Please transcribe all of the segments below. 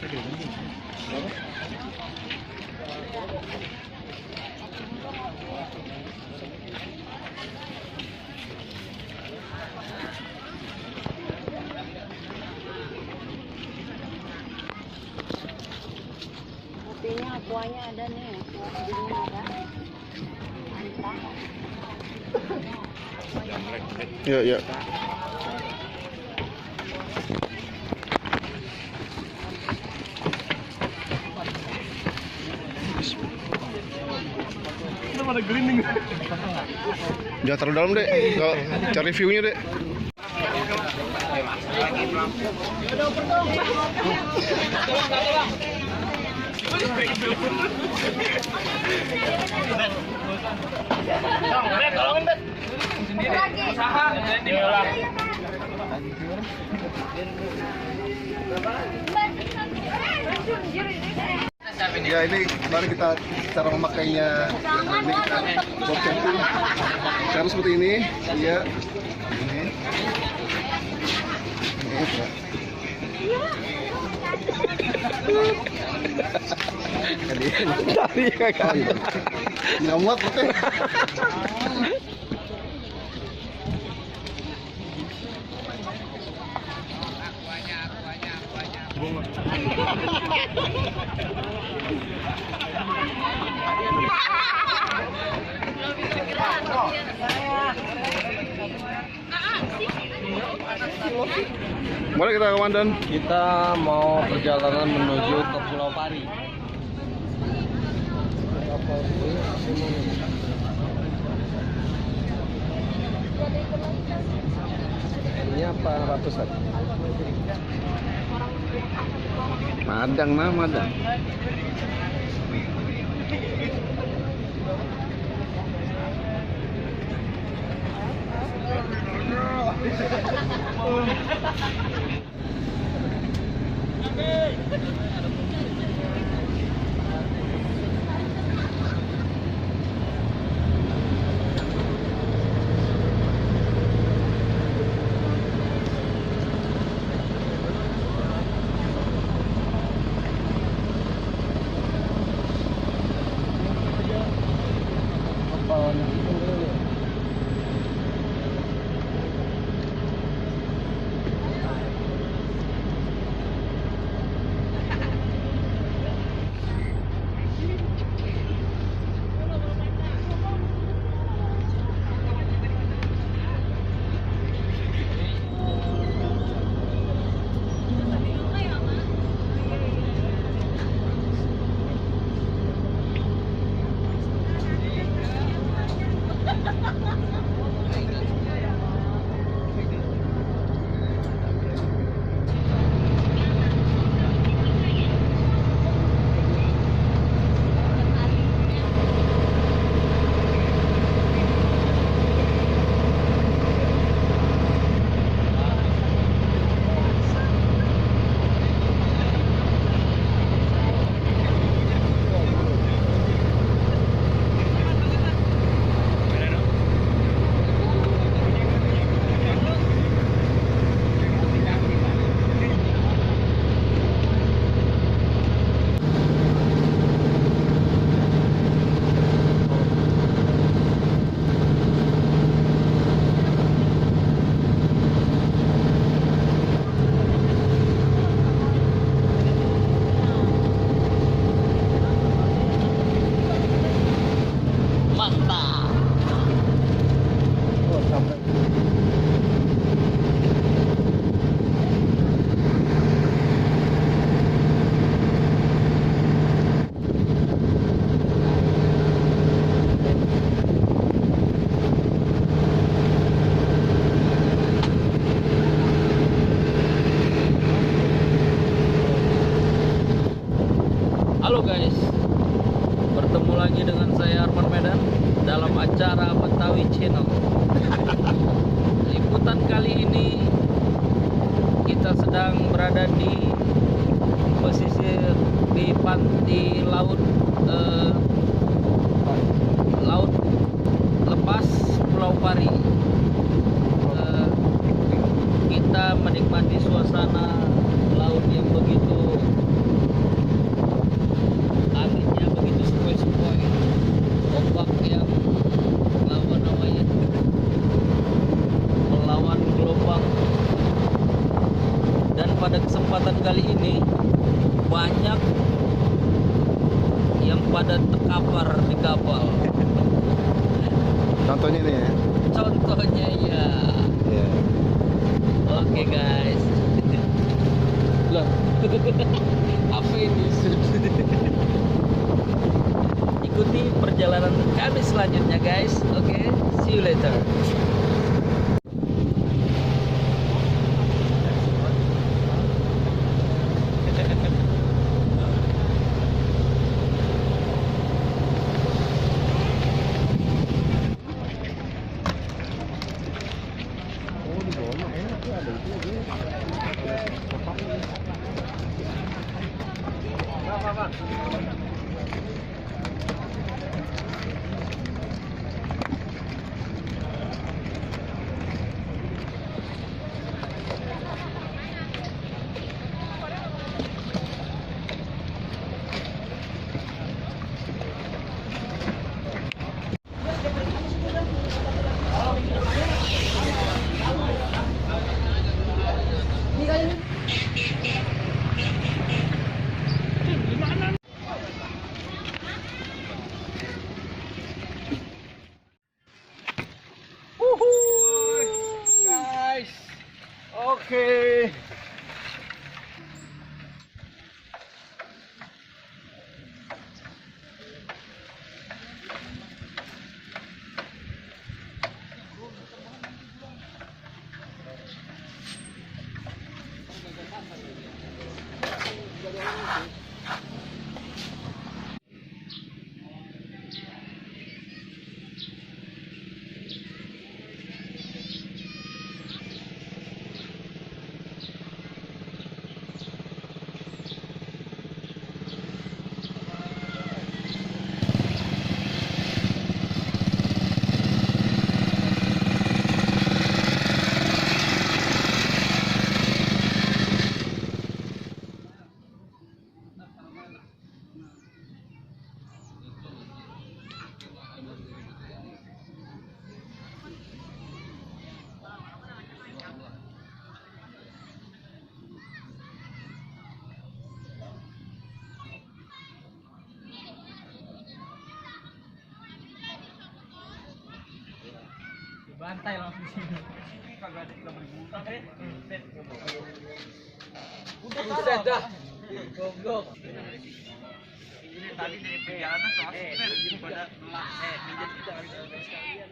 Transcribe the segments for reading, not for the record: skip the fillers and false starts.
Kopinya, kuahnya ada nih, kuahnya ada. Mantap. Ya, ya. Ada gelinding. Jangan terlalu dalam, Dek. Kalau cari view-nya, Dek. Tolongin, Bet. Usaha. Ya, ini mari kita cara memakainya. Ini kita buat camping. Sekarang seperti ini, ya. Ini. Tadi kakak. Nggak muat betul. Boleh kita komandan? Kita mau perjalanan menuju ke Pulau Pari. Ini apa ratusan? Madang mah, madang. Halo guys, bertemu lagi dengan saya Arman Medan dalam acara Betawi Channel. Liputan kali ini kita sedang berada di pesisir di pantai laut lepas Pulau Pari. Kita menikmati suasana laut yang begitu pada kesempatan kali ini banyak yang pada terkapar di kapal. Contohnya nih ya. Contohnya ya. Iya. Oke guys. Lah, apa ini? Ikuti perjalanan kami selanjutnya guys. Oke, see you later. Guys. Oke. Bantai langsung sini. Udah dah. Goblok. Ini tadi dari perjalanan soalnya pada minjem sekalian.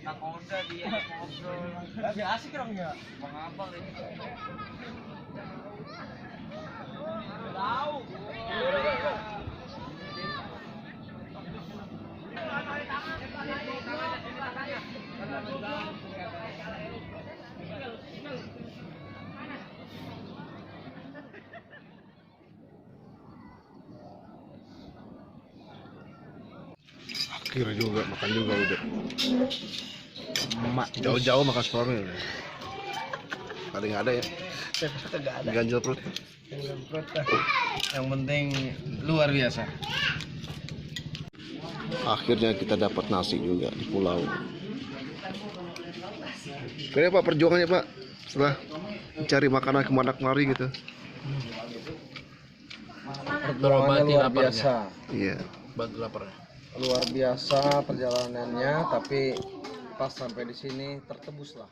Nak Honda dia ngobrol. Lebih asik dong ya. Bang Abang ini. Tahu. Akhirnya juga makan juga udah. Jauh-jauh makan suami. Paling nggak ada ya. Ganjel perut. Yang penting luar biasa. Akhirnya kita dapat nasi juga di pulau. Kayaknya Pak perjuangannya Pak setelah mencari makanan kemana-kemari gitu. Perjuangannya luar biasa. Iya. Bantu laparnya. Luar biasa perjalanannya, tapi pas sampai di sini tertebus lah.